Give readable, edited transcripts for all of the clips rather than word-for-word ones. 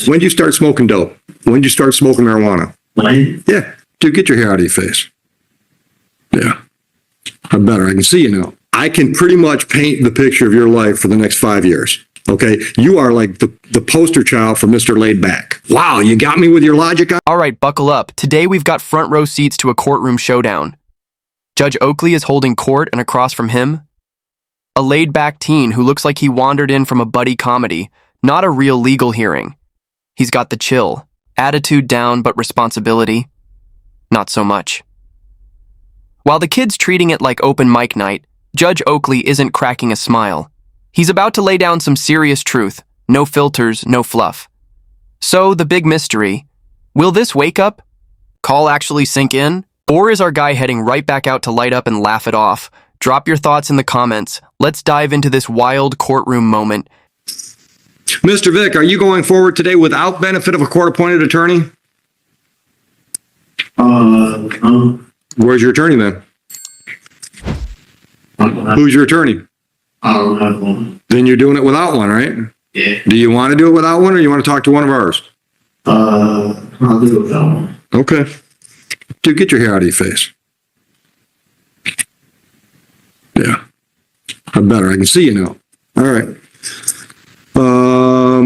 When'd you start smoking dope? When'd you start smoking marijuana? When? Yeah. Dude, get your hair out of your face. Yeah. I'm better. I can see you now. I can pretty much paint the picture of your life for the next 5 years. Okay? You are like the poster child for Mr. Laid Back. Wow, you got me with your logic. All right, buckle up. Today we've got front row seats to a courtroom showdown. Judge Oakley is holding court, and across from him, a laid-back teen who looks like he wandered in from a buddy comedy, not a real legal hearing. He's got the chill, attitude down, but responsibility, not so much. While the kid's treating it like open mic night, Judge Oakley isn't cracking a smile. He's about to lay down some serious truth, no filters, no fluff. So, the big mystery, will this wake up call actually sink in? Or is our guy heading right back out to light up and laugh it off? Drop your thoughts in the comments. Let's dive into this wild courtroom moment. Mr. Vick, are you going forward today without benefit of a court-appointed attorney? Where's your attorney then? Who's your attorney? I don't have one. Then you're doing it without one, right? Yeah. Do you want to do it without one, or you want to talk to one of ours? I'll do it without one. Okay. Dude, get your hair out of your face. Yeah. I'm better. I can see you now. All right. All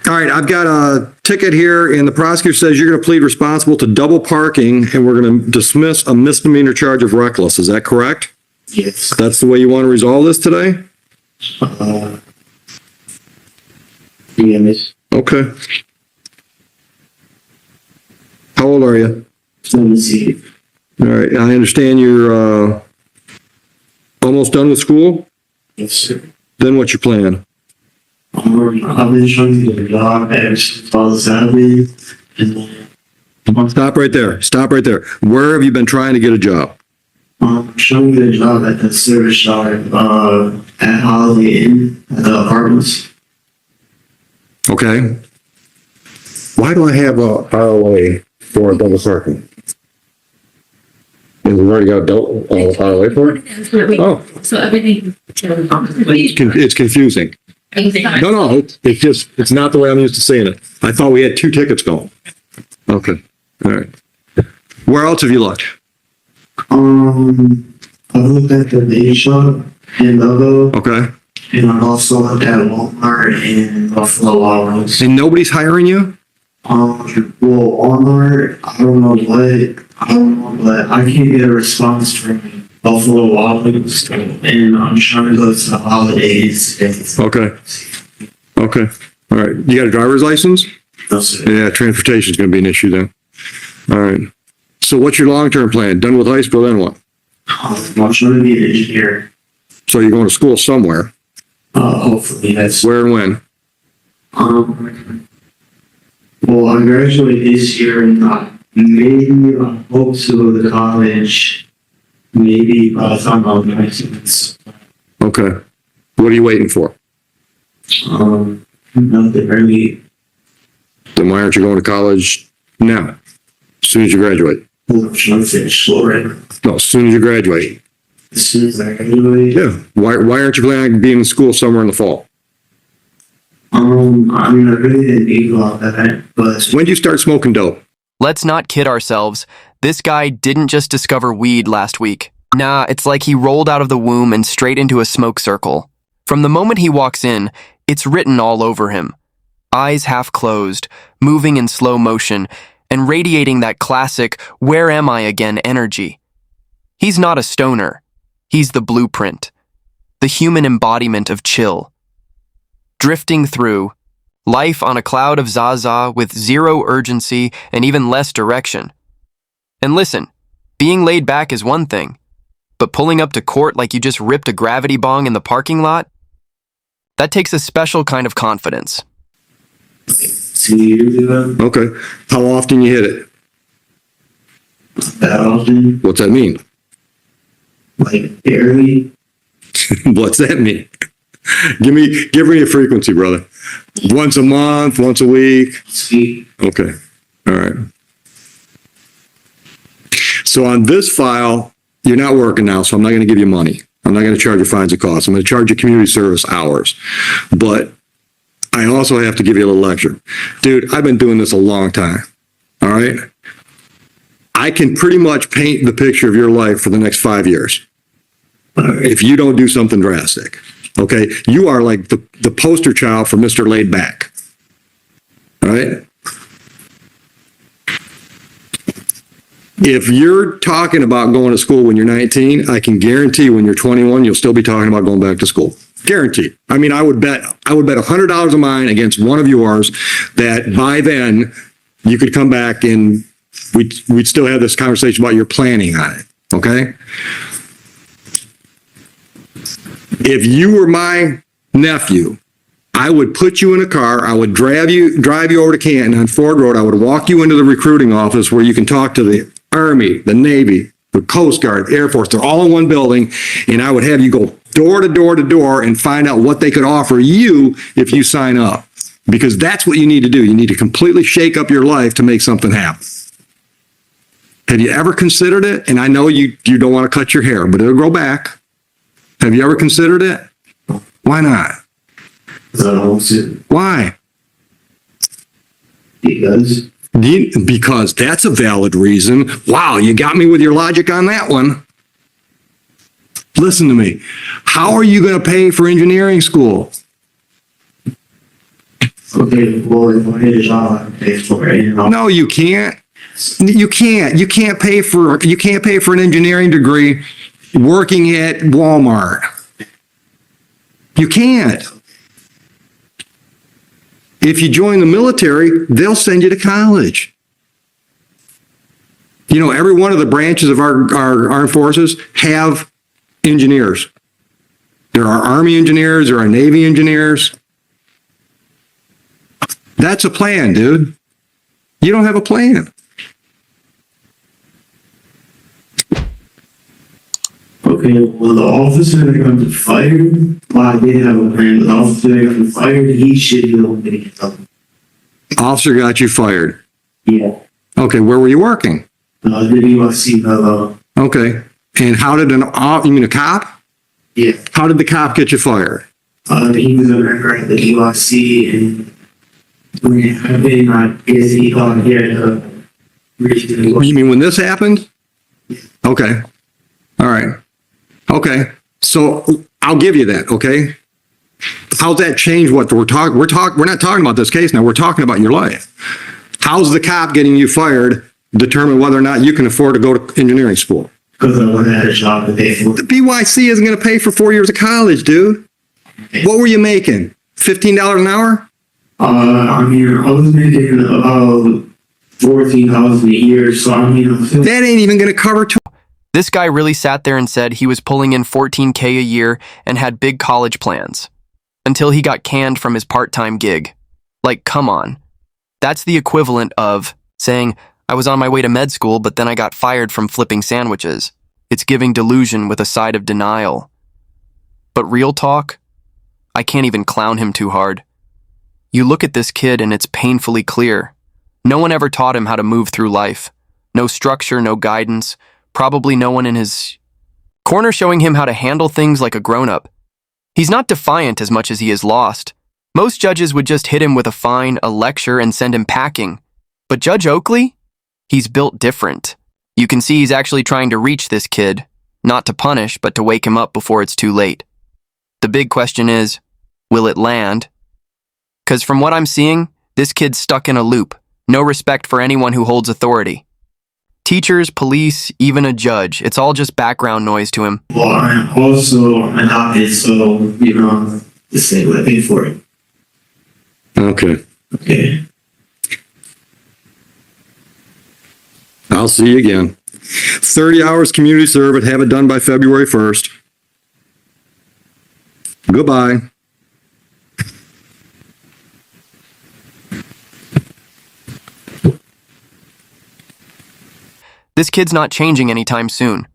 right. I've got a ticket here, and the prosecutor says you're going to plead responsible to double parking, and we're going to dismiss a misdemeanor charge of reckless. Is that correct? Yes. That's the way you want to resolve this today? Yes. Okay. How old are you? 17. All right. I understand you're almost done with school. Yes, sir. Then what's your plan? I've been trying to get a job at Father Saturday. Stop right there. Stop right there. Where have you been trying to get a job? I'm trying to get a job at the service yard at Holiday Inn at the apartments. Okay. Why do I have a ROA for a double parking? We've already got a ROA for it? Oh. So everything. It's confusing. No, it's not the way I'm used to saying it. I thought we had 2 tickets going. Okay. All right. Where else have you looked? I looked at the bait shop in Logo. Okay. And I also looked at Walmart and Buffalo Wild Wings. And nobody's hiring you? Well, Walmart, I don't know, but I can't get a response from Buffalo Wild Wings, and I'm trying to go to the holidays. Okay. Okay. All right. You got a driver's license? No, sir. Yeah, transportation is going to be an issue then. All right. So what's your long-term plan? Done with high school, then what? I'm trying to be an engineer. So you're going to school somewhere. Hopefully that's. Where and when? Well, I graduate this year, and maybe I hope to go to college. Maybe by the time I'm 19. Okay. What are you waiting for? Nothing really. Then why aren't you going to college now? As soon as you graduate? I'm trying to finish school right now. No, as soon as you graduate. As soon as I graduate. Yeah. Why aren't you planning on being in school somewhere in the fall? I mean, I really didn't think about that, but. When did you start smoking dope? Let's not kid ourselves. This guy didn't just discover weed last week. Nah, it's like he rolled out of the womb and straight into a smoke circle. From the moment he walks in, it's written all over him. Eyes half closed, moving in slow motion, and radiating that classic "where am I again" energy. He's not a stoner. He's the blueprint, the human embodiment of chill. Drifting through, life on a cloud of Zaza with zero urgency and even less direction. And listen, being laid back is one thing, but pulling up to court like you just ripped a gravity bong in the parking lot? That takes a special kind of confidence. Okay. How often you hit it? That often? What's that mean? Like, barely. What's that mean? Give me a frequency, brother. Once a month, once a week. Sweet. Okay. All right. So on this file, you're not working now, so I'm not going to give you money. I'm not going to charge you fines and costs. I'm going to charge you community service hours. But I also have to give you a little lecture. Dude, I've been doing this a long time. All right? I can pretty much paint the picture of your life for the next 5 years if you don't do something drastic. Okay? You are like the poster child for Mr. Laid Back. All right? If you're talking about going to school when you're 19, I can guarantee when you're 21, you'll still be talking about going back to school. Guaranteed. I mean, I would bet $100 of mine against one of yours that by then you could come back and we'd still have this conversation about your planning on it. Okay? If you were my nephew, I would put you in a car. I would drive you over to Canton on Ford Road. I would walk you into the recruiting office where you can talk to the Army, the Navy, the Coast Guard, Air Force. They're all in one building. And I would have you go door to door to door and find out what they could offer you if you sign up. Because that's what you need to do. You need to completely shake up your life to make something happen. Have you ever considered it? And I know you don't want to cut your hair, but it'll grow back. Have you ever considered it? Why not? Why? Because that's a valid reason. Wow, you got me with your logic on that one. Listen to me. How are you going to pay for engineering school? Okay, well, if I get a job, I can pay for it. No, you can't. You can't pay for an engineering degree working at Walmart. You can't. If you join the military, they'll send you to college. You know, every one of the branches of our armed forces have engineers. There are Army engineers, there are Navy engineers. That's a plan, dude. You don't have a plan. Okay, well, the officer that got me fired, well, I did have a plan, but the officer that got me fired, he should be able to get something. Officer got you fired. Yeah. Okay, where were you working? The USC fellow. Okay, and how did you mean a cop? Yeah. How did the cop get you fired? He was a member at the USC, and when it happened, I guess he thought he had a reason. You mean when this happened? Okay. All right. Okay. So I'll give you that. Okay. How's that change what we're talking? We're not talking about this case now. We're talking about your life. How's the cop getting you fired determine whether or not you can afford to go to engineering school? Because I would have had a job to pay for. The BYC isn't going to pay for 4 years of college, dude. What were you making? $15 an hour? I mean, I was making about $14,000 a year, so I mean, that ain't even going to cover two. This guy really sat there and said he was pulling in $14K a year and had big college plans. Until he got canned from his part-time gig. Like, come on. That's the equivalent of saying, I was on my way to med school, but then I got fired from flipping sandwiches. It's giving delusion with a side of denial. But real talk, I can't even clown him too hard. You look at this kid and it's painfully clear. No one ever taught him how to move through life. No structure, no guidance. Probably no one in his corner showing him how to handle things like a grown-up. He's not defiant as much as he is lost. Most judges would just hit him with a fine, a lecture, and send him packing. But Judge Oakley? He's built different. You can see he's actually trying to reach this kid, not to punish, but to wake him up before it's too late. The big question is, will it land? 'Cause from what I'm seeing, this kid's stuck in a loop. No respect for anyone who holds authority. Teachers, police, even a judge, it's all just background noise to him. Well, I'm also adopted, so, you know, the state would pay for it. Okay. Okay. I'll see you again. 30 hours community service, have it done by February 1st. Goodbye. This kid's not changing anytime soon.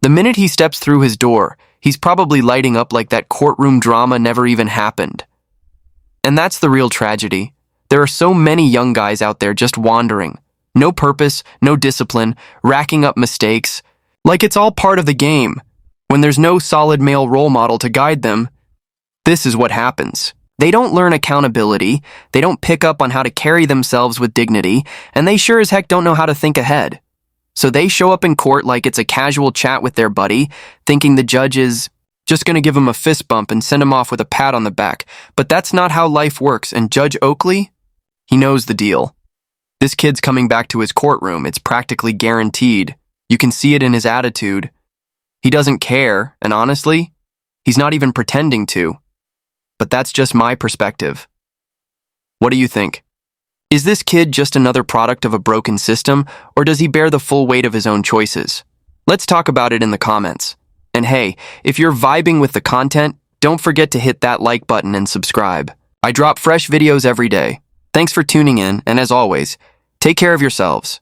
The minute he steps through his door, he's probably lighting up like that courtroom drama never even happened. And that's the real tragedy. There are so many young guys out there just wandering. No purpose, no discipline, racking up mistakes. Like it's all part of the game. When there's no solid male role model to guide them, this is what happens. They don't learn accountability, they don't pick up on how to carry themselves with dignity, and they sure as heck don't know how to think ahead. So they show up in court like it's a casual chat with their buddy, thinking the judge is just going to give him a fist bump and send him off with a pat on the back. But that's not how life works, and Judge Oakley, he knows the deal. This kid's coming back to his courtroom. It's practically guaranteed. You can see it in his attitude. He doesn't care, and honestly, he's not even pretending to. But that's just my perspective. What do you think? Is this kid just another product of a broken system, or does he bear the full weight of his own choices? Let's talk about it in the comments. And hey, if you're vibing with the content, don't forget to hit that like button and subscribe. I drop fresh videos every day. Thanks for tuning in, and as always, take care of yourselves.